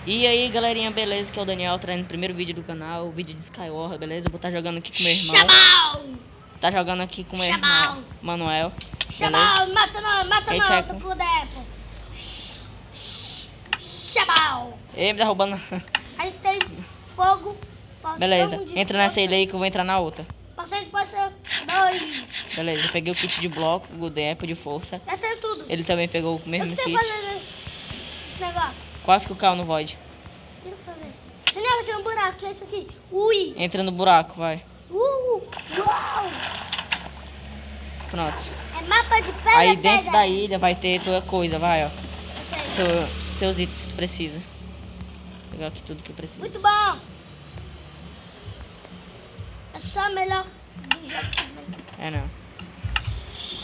E aí, galerinha, beleza? Que é o Daniel, trazendo o primeiro vídeo do canal, o vídeo de Skyward, beleza? Eu vou estar jogando aqui com meu irmão. Tá jogando aqui com meu irmão, Manuel. Beleza? Mata Ei, não, Tcheco. tô por dentro. Chabal. Ei, me derrubando. A gente tem fogo. Beleza, entra nessa ilha aí que eu vou entrar na outra. Passei de força 2. Beleza, eu peguei o kit de bloco, o Golden Apple de força. Já tem tudo. Ele também pegou o mesmo Eu tenho kit. que fazer esse negócio. Quase que eu caio no void. Tem que fazer. Daniel, tem um buraco, que é isso aqui. Ui. Entra no buraco, vai. Uau. Pronto. É mapa de pedra. Aí dentro da ilha vai ter tua coisa, vai, ó. Eu sei. Teus itens que tu precisa. Vou pegar aqui tudo que eu preciso. Muito bom. É só melhor do jogo. É, não.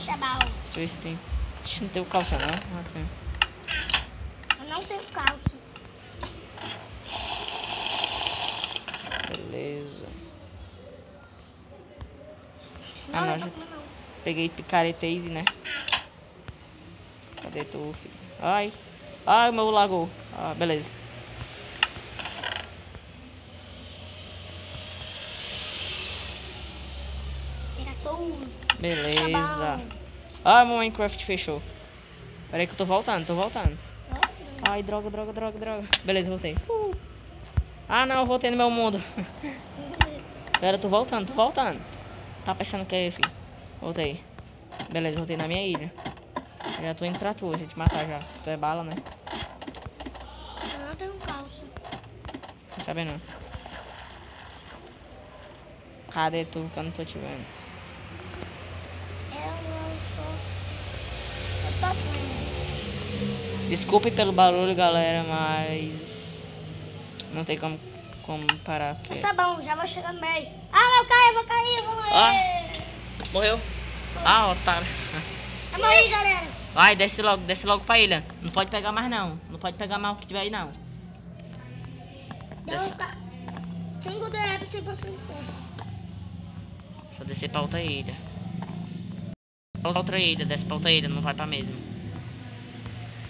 Chabal. Twisting. Ixi, não tem o calça, não. Ah, tem. Eu não tenho calça. Beleza. Não, Ah, não, eu já tô com não. peguei picareta easy, né? Cadê tu, filho? Ai. Ai, o meu lagou. Ah, beleza. Pega tudo. Beleza. Ai, meu Minecraft fechou. Peraí que eu tô voltando, Ai, droga. Beleza, voltei. Ah, não, eu voltei no meu mundo. Pera, tô voltando. Tá pensando que é, filho? Voltei. Beleza, voltei na minha ilha. Já tô indo pra tu, a gente matar já. Tu é bala, né? Eu não tenho calça. Tá sabendo? Cadê tu que eu não tô te vendo? Eu sou. Eu tô vendo. Desculpe pelo barulho, galera, mas não tem como parar porque... Tá bom, já vou chegar no meio. Ah, eu vou cair, vou morrer. Morreu? Ah, otário. Eu morri, galera. Vai, desce logo pra ilha. Não pode pegar mais não. Não pode pegar mais o que tiver aí não. Desce. Sem godeira, sem passar licença. Só descer pra outra ilha. Desce pra outra ilha, não vai pra mesma.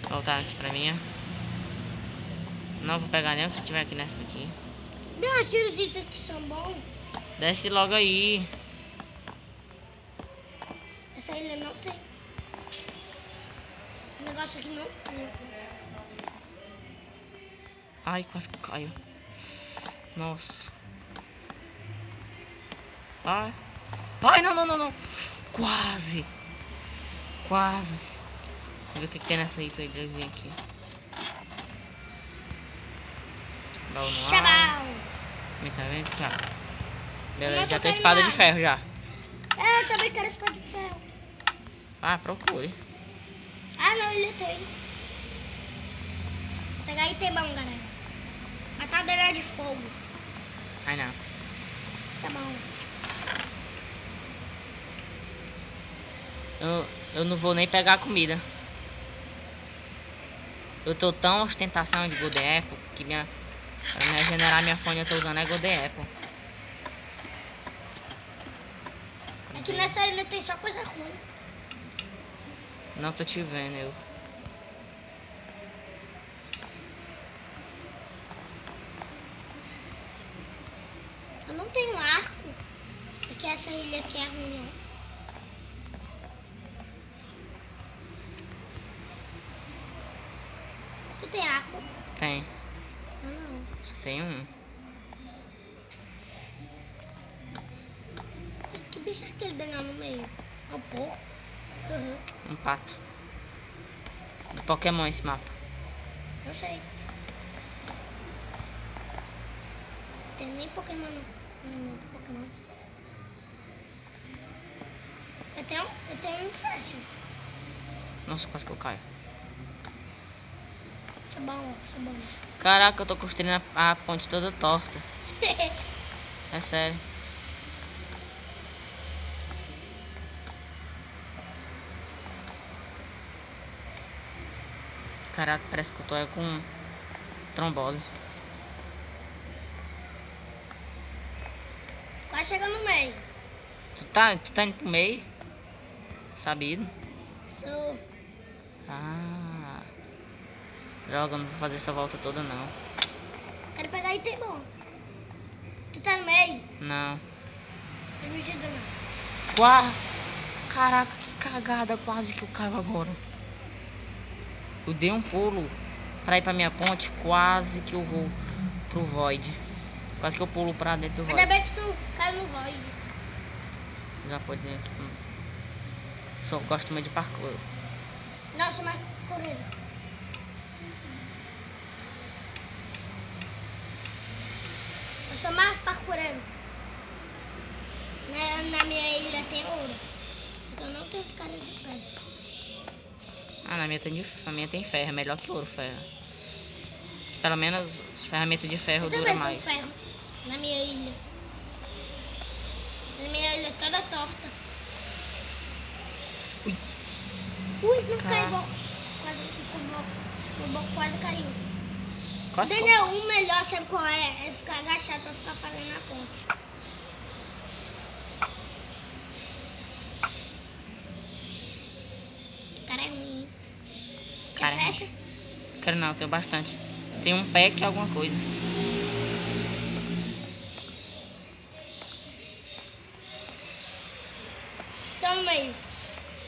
Voltar aqui pra mim. Não vou pegar nem o que tiver aqui nessa aqui. Não, tira os itens que são bons. Desce logo aí. Essa ilha não tem. O negócio aqui não tem. Ai, quase que eu caio. Nossa. Ai. Ai, não. Quase. Vamos ver o que tem nessa ilhazinha aqui. Baú no ar. Chabal. Tá vendo esse cara? Beleza, Mas já eu tem quero espada mais. de ferro já. Eu também quero espada de ferro. Ah, procure. Ah, não, ele tem. Pegar item bom, galera. Matar granada de fogo. Ai, não. Tá bom. Eu não vou nem pegar a comida. Eu tô tão ostentação de Golden Apple que pra me regenerar minha fone eu tô usando é Golden Apple. Aqui nessa ilha tem só coisa ruim. Não tô te vendo, eu. Eu não tenho arco. Porque essa ilha aqui é ruim, ó. Tu tem arco? Tem. Eu não. Só tem um. Que bicho é aquele danado no meio? É um porco? Um pato. Do Pokémon esse mapa. Eu sei. Tem nem Pokémon no Pokémon. Eu tenho um flash. Nossa, quase que eu caio. Tá bom. Caraca, eu tô construindo a ponte toda torta. É sério. Caraca, parece que eu tô com trombose. Quase chegando no meio. Tu tá indo pro meio? Sabido? Sou. Ah. Droga, não vou fazer essa volta toda não. Quero pegar item bom. Tu tá no meio? Não. Não me ajuda não. Caraca, que cagada. Quase que eu caio agora. Eu dei um pulo pra ir pra minha ponte. Quase que eu vou pro Void. Quase que eu pulo pra dentro do Void. Ainda bem que tu caiu no Void. Já pode dizer aqui. Só gosto muito de parkour. Não, eu sou mais corrida. Eu sou mais parkoureiro. Na minha ilha tem ouro. Então não tenho cara de pedra. Ah, na minha tem ferro. É melhor que ouro, ferro. Pelo menos as ferramentas de ferro Eu duram também mais. tenho ferro na minha ilha. Na minha ilha toda torta. Ui. Ui, não Cara. caiu. O bloco quase caiu. Quase que eu... Daniel, o melhor, sabe qual é? É ficar agachado pra ficar fazendo a ponte. O cara é ruim, hein? Cara, Quer fecha? Quero não, tenho bastante. Tem um pack alguma coisa. Tá no meio.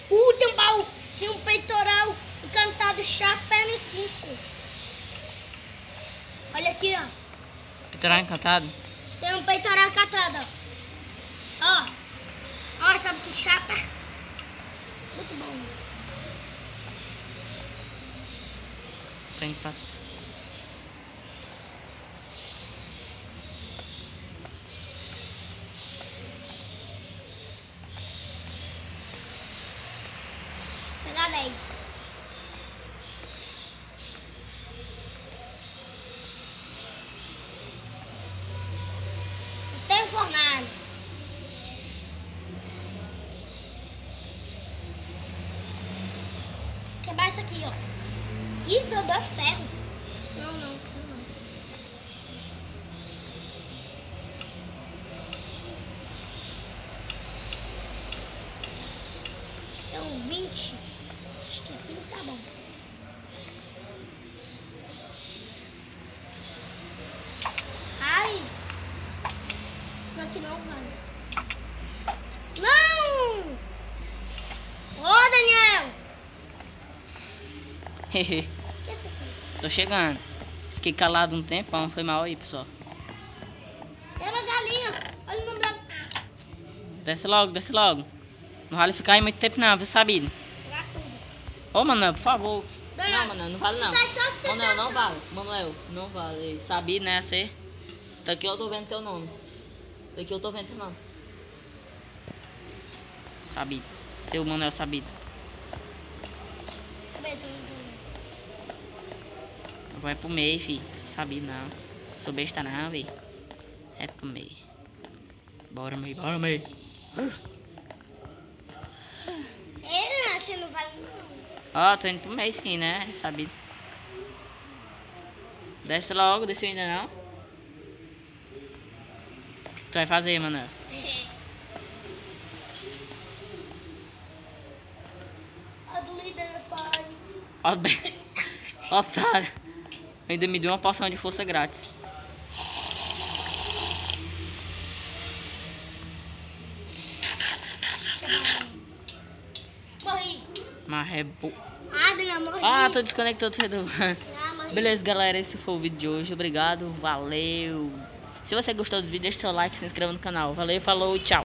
Tem um baú. Tem um peitoral encantado chapéu 5. Olha aqui, ó. Peitoral encantado? Tem um peitoral encantado, ó. Ó, sabe que chapa? Muito bom. Tô indo pra... Pegar 10. Tem fornalha. Quebrar isso aqui, ó. Ih, deu 2 ferros. Não. Tem um 20. Acho que 5 tá bom. Ai! Isso aqui não vai. Não! Ô, Daniel! Hehe. O que é isso aqui? Tô chegando. Fiquei calado um tempão, foi mal aí, pessoal. Tem uma galinha. Olha o nome da... Desce logo, desce logo. Não vale ficar aí muito tempo não, viu, sabido? Pegar tudo. Ô, Manuel, por favor. Daniel, Não, Manuel, não vale não. tá só você Manuel, não pensando. vale. Manuel, não vale. Sabido, né, você? Daqui eu tô vendo teu nome. Daqui eu tô vendo teu nome. Sabido. Seu Manuel Sabido. Eu vou é pro meio, fi. Sou sabido não. Sou besta não, vi. É pro meio. Bora, meio, bora, meio. Você não vai... Ó, tô indo pro meio sim, né? Sabido. Desce logo, desceu ainda não? O que tu vai fazer, Manuel? A do líder faz... Ó, otário. Ainda me deu uma poção de força grátis. Morri. Mas é bo... Daniel, morri. Ah, tô desconectado do... Morri. Beleza, galera, esse foi o vídeo de hoje. Obrigado, valeu. Se você gostou do vídeo, deixa seu like e se inscreva no canal. Valeu, falou, tchau.